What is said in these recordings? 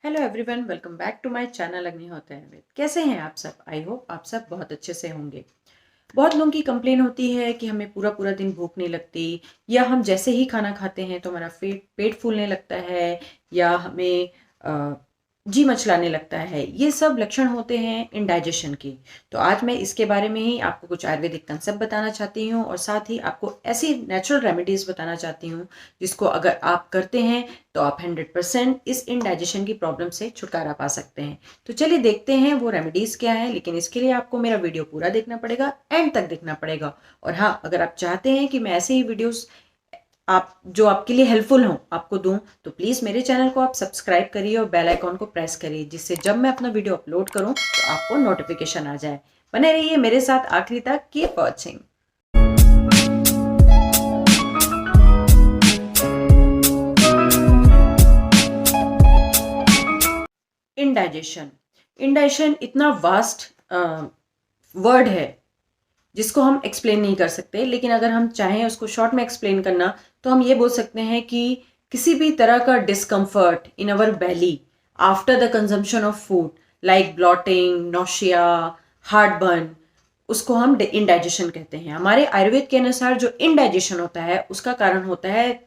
Hello everyone, welcome back to my channel Agnihotra Ayurveda. कैसे हैं आप सब? आई होप आप सब बहुत अच्छे से होंगे। बहुत लोगों की कंप्लेन होती है कि हमें पूरा पूरा दिन भूख नहीं लगती, या हम जैसे ही खाना खाते हैं तो हमारा पेट फूलने लगता है, या हमें जी मचलाने लगता है। ये सब लक्षण होते हैं इंडाइजेशन की। तो आज मैं इसके बारे में ही आपको कुछ आयुर्वेदिक कंसेप्ट बताना चाहती हूँ, और साथ ही आपको ऐसी नेचुरल रेमेडीज बताना चाहती हूँ जिसको अगर आप करते हैं तो आप 100% इस इंडाइजेशन की प्रॉब्लम से छुटकारा पा सकते हैं। तो चलिए देखते हैं वो रेमेडीज क्या है, लेकिन इसके लिए आपको मेरा वीडियो पूरा देखना पड़ेगा, एंड तक देखना पड़ेगा। और हाँ, अगर आप चाहते हैं कि मैं ऐसे ही वीडियोस आप जो आपके लिए हेल्पफुल हो आपको दूं, तो प्लीज़ मेरे चैनल को आप सब्सक्राइब करिए और बेल आइकॉन को प्रेस करिए, जिससे जब मैं अपना वीडियो अपलोड करूं तो आपको नोटिफिकेशन आ जाए। बने रहिए मेरे साथ आखिरी तक। Keep watching. इंडाइजेशन इंडाइजेशन इतना वास्ट वर्ड है जिसको हम एक्सप्लेन नहीं कर सकते, लेकिन अगर हम चाहें उसको शॉर्ट में एक्सप्लेन करना तो हम ये बोल सकते हैं कि किसी भी तरह का discomfort in our belly after the consumption of food, like bloating, nausea, heartburn, उसको हम इंडाइजेशन कहते हैं। हमारे आयुर्वेद के अनुसार जो इंडाइजेशन होता है उसका कारण होता है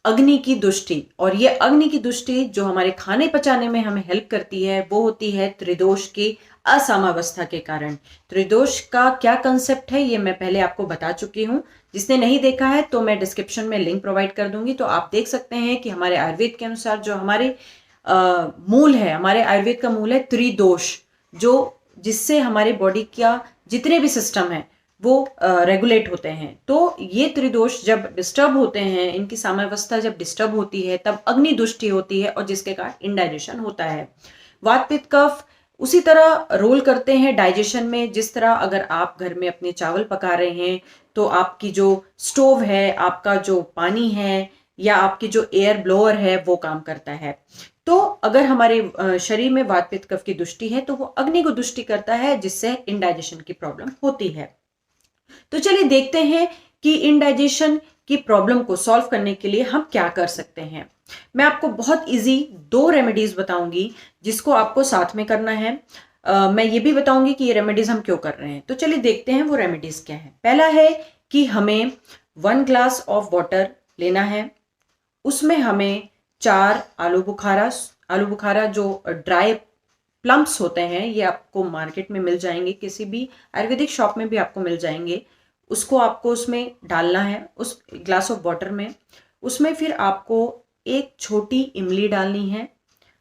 अग्नि की दुष्टि, और ये अग्नि की दुष्टि जो हमारे खाने पचाने में हमें हेल्प करती है वो होती है त्रिदोष की असामावस्था के कारण। त्रिदोष का क्या कंसेप्ट है ये मैं पहले आपको बता चुकी हूँ। जिसने नहीं देखा है तो मैं डिस्क्रिप्शन में लिंक प्रोवाइड कर दूंगी, तो आप देख सकते हैं कि हमारे आयुर्वेद के अनुसार जो हमारे मूल है, हमारे आयुर्वेद का मूल है त्रिदोष, जो जिससे हमारे बॉडी का जितने भी सिस्टम है वो रेगुलेट होते हैं। तो ये त्रिदोष जब डिस्टर्ब होते हैं, इनकी साम्यावस्था जब डिस्टर्ब होती है तब अग्नि दुष्टि होती है, और जिसके कारण इंडाइजेशन होता है। वात पित्त कफ उसी तरह रोल करते हैं डाइजेशन में, जिस तरह अगर आप घर में अपने चावल पका रहे हैं तो आपकी जो स्टोव है, आपका जो पानी है, या आपकी जो एयर ब्लोअर है वो काम करता है। तो अगर हमारे शरीर में वात पित्त कफ की दुष्टि है तो वो अग्नि को दुष्टि करता है, जिससे इंडाइजेशन की प्रॉब्लम होती है। तो चलिए देखते हैं कि इंडाइजेशन की प्रॉब्लम को सॉल्व करने के लिए हम क्या कर सकते हैं। मैं आपको बहुत इजी 2 रेमेडीज बताऊंगी जिसको आपको साथ में करना है। मैं ये भी बताऊंगी कि ये रेमेडीज हम क्यों कर रहे हैं। तो चलिए देखते हैं वो रेमेडीज क्या है। पहला है कि हमें 1 ग्लास ऑफ वाटर लेना है। उसमें हमें 4 आलू बुखारा जो ड्राई प्लम्स होते हैं, ये आपको मार्केट में मिल जाएंगे, किसी भी आयुर्वेदिक शॉप में भी आपको मिल जाएंगे। उसको आपको उसमें डालना है, उस ग्लास ऑफ वाटर में। उसमें फिर आपको एक छोटी इमली डालनी है।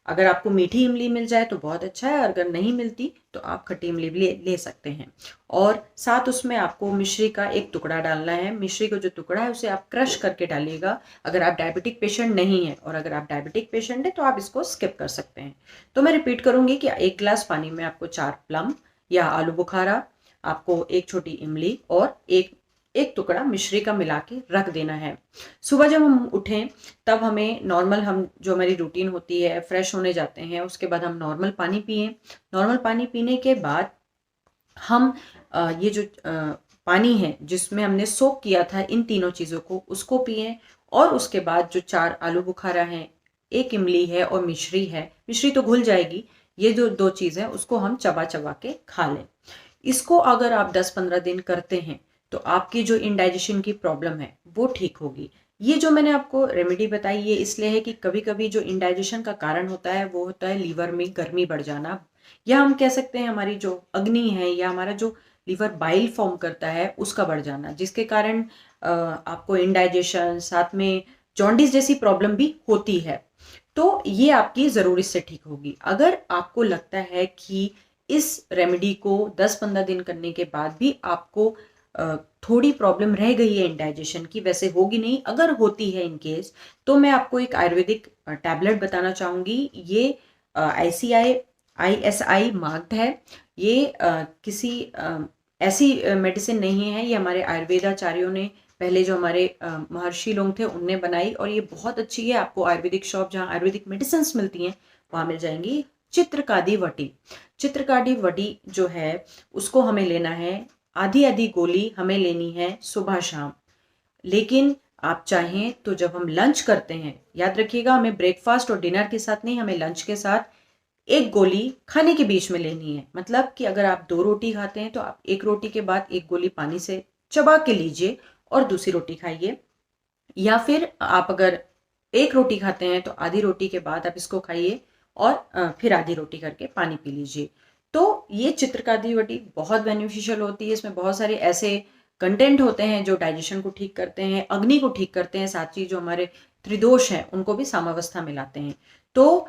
अगर आपको मीठी इमली मिल जाए तो बहुत अच्छा है, अगर नहीं मिलती तो आप खट्टी इमली भी ले सकते हैं। और साथ उसमें आपको मिश्री का एक टुकड़ा डालना है। मिश्री का जो टुकड़ा है उसे आप क्रश करके डालिएगा, अगर आप डायबिटिक पेशेंट नहीं है। और अगर आप डायबिटिक पेशेंट है तो आप इसको स्किप कर सकते हैं। तो मैं रिपीट करूंगी कि 1 गिलास पानी में आपको 4 प्लम या आलू बुखारा, आपको एक छोटी इमली और एक एक टुकड़ा मिश्री का मिला के रख देना है। सुबह जब हम उठें तब हमें नॉर्मल, हम जो हमारी रूटीन होती है, फ्रेश होने जाते हैं, उसके बाद हम नॉर्मल पानी पिए। नॉर्मल पानी पीने के बाद हम ये जो पानी है जिसमें हमने सोक किया था इन तीनों चीज़ों को, उसको पिए। और उसके बाद जो 4 आलू बुखारा हैं, एक इमली है और मिश्री है, मिश्री तो घुल जाएगी, ये जो 2 चीज़ है उसको हम चबा चबा के खा लें। इसको अगर आप 10-15 दिन करते हैं तो आपकी जो इंडाइजेशन की प्रॉब्लम है वो ठीक होगी। ये जो मैंने आपको रेमेडी बताई ये इसलिए है कि कभी कभी जो इंडाइजेशन का कारण होता है वो होता है लीवर में गर्मी बढ़ जाना, या हम कह सकते हैं हमारी जो अग्नि है, या हमारा जो लीवर बाइल फॉर्म करता है उसका बढ़ जाना, जिसके कारण आपको इंडाइजेशन साथ में जॉन्डिस जैसी प्रॉब्लम भी होती है। तो ये आपकी ज़रूर इससे ठीक होगी। अगर आपको लगता है कि इस रेमेडी को 10-15 दिन करने के बाद भी आपको थोड़ी प्रॉब्लम रह गई है इंडाइजेशन की, वैसे होगी नहीं, अगर होती है इन केस, तो मैं आपको एक आयुर्वेदिक टैबलेट बताना चाहूँगी। ये ISI मार्क्ड है। ये किसी ऐसी मेडिसिन नहीं है, ये हमारे आयुर्वेदाचार्यों ने, पहले जो हमारे महर्षि लोग थे उनने बनाई, और ये बहुत अच्छी है। आपको आयुर्वेदिक शॉप जहाँ आयुर्वेदिक मेडिसिन मिलती हैं वहाँ मिल जाएंगी। चित्रकादी वटी, चित्रकादी वटी जो है उसको हमें लेना है। आधी आधी गोली हमें लेनी है सुबह शाम। लेकिन आप चाहें तो जब हम लंच करते हैं, याद रखिएगा, हमें ब्रेकफास्ट और डिनर के साथ नहीं, हमें लंच के साथ एक गोली खाने के बीच में लेनी है। मतलब कि अगर आप 2 रोटी खाते हैं तो आप एक रोटी के बाद एक गोली पानी से चबा के लीजिए और दूसरी रोटी खाइए। या फिर आप अगर एक रोटी खाते हैं तो आधी रोटी के बाद आप इसको खाइए और फिर आधी रोटी करके पानी पी लीजिए। तो ये चित्रकादी वटी बहुत बेनिफिशियल होती है। इसमें बहुत सारे ऐसे कंटेंट होते हैं जो डाइजेशन को ठीक करते हैं, अग्नि को ठीक करते हैं, साथ ही जो हमारे त्रिदोष हैं उनको भी सामावस्था में लाते हैं। तो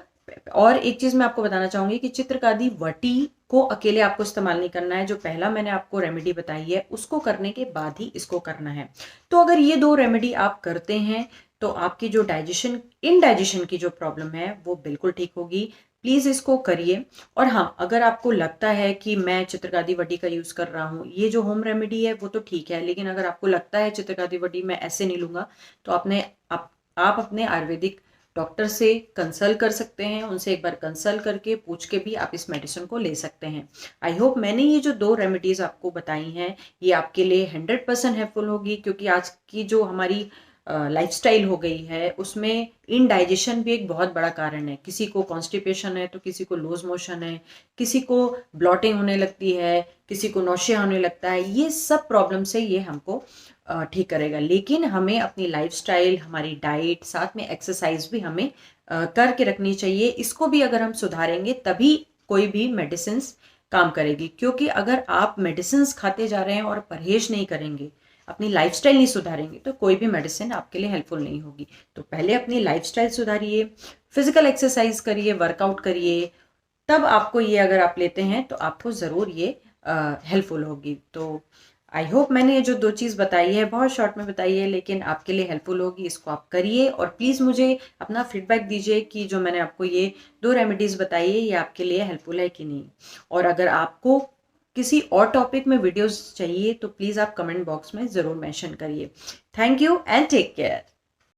और एक चीज मैं आपको बताना चाहूंगी कि चित्रकादी वटी को अकेले आपको इस्तेमाल नहीं करना है। जो पहला मैंने आपको रेमेडी बताई है उसको करने के बाद ही इसको करना है। तो अगर ये 2 रेमेडी आप करते हैं तो आपकी जो इनडाइजेशन की जो प्रॉब्लम है वो बिल्कुल ठीक होगी। प्लीज इसको करिए। और हाँ, अगर आपको लगता है कि मैं चित्रकादी वटी का यूज कर रहा हूँ, ये जो होम रेमेडी है वो तो ठीक है, लेकिन अगर आपको लगता है चित्रकादी वटी मैं ऐसे नहीं लूंगा, तो आप अपने आयुर्वेदिक डॉक्टर से कंसल्ट कर सकते हैं। उनसे एक बार कंसल्ट करके पूछ के भी आप इस मेडिसिन को ले सकते हैं। आई होप मैंने ये जो 2 रेमेडीज आपको बताई हैं ये आपके लिए 100% हेल्पफुल होगी, क्योंकि आज की जो हमारी लाइफस्टाइल हो गई है उसमें इनडाइजेशन भी एक बहुत बड़ा कारण है। किसी को कॉन्स्टिपेशन है तो किसी को लूज मोशन है, किसी को ब्लॉटिंग होने लगती है, किसी को नौशिया होने लगता है। ये सब प्रॉब्लम से ये हमको ठीक करेगा, लेकिन हमें अपनी लाइफस्टाइल, हमारी डाइट, साथ में एक्सरसाइज भी हमें करके रखनी चाहिए। इसको भी अगर हम सुधारेंगे तभी कोई भी मेडिसिन काम करेगी। क्योंकि अगर आप मेडिसिन खाते जा रहे हैं और परहेज नहीं करेंगे, अपनी लाइफस्टाइल नहीं सुधारेंगे, तो कोई भी मेडिसिन आपके लिए हेल्पफुल नहीं होगी। तो पहले अपनी लाइफस्टाइल सुधारिए, फिजिकल एक्सरसाइज करिए, वर्कआउट करिए, तब आपको ये अगर आप लेते हैं तो आपको ज़रूर ये हेल्पफुल होगी। तो आई होप मैंने ये जो 2 चीज़ बताई है बहुत शॉर्ट में बताई है, लेकिन आपके लिए हेल्पफुल होगी। इसको आप करिए और प्लीज़ मुझे अपना फीडबैक दीजिए कि जो मैंने आपको ये 2 रेमेडीज़ बताई है ये आपके लिए हेल्पफुल है कि नहीं। और अगर आपको किसी और टॉपिक में वीडियोस चाहिए तो प्लीज़ आप कमेंट बॉक्स में ज़रूर मेंशन करिए। Thank you and take care.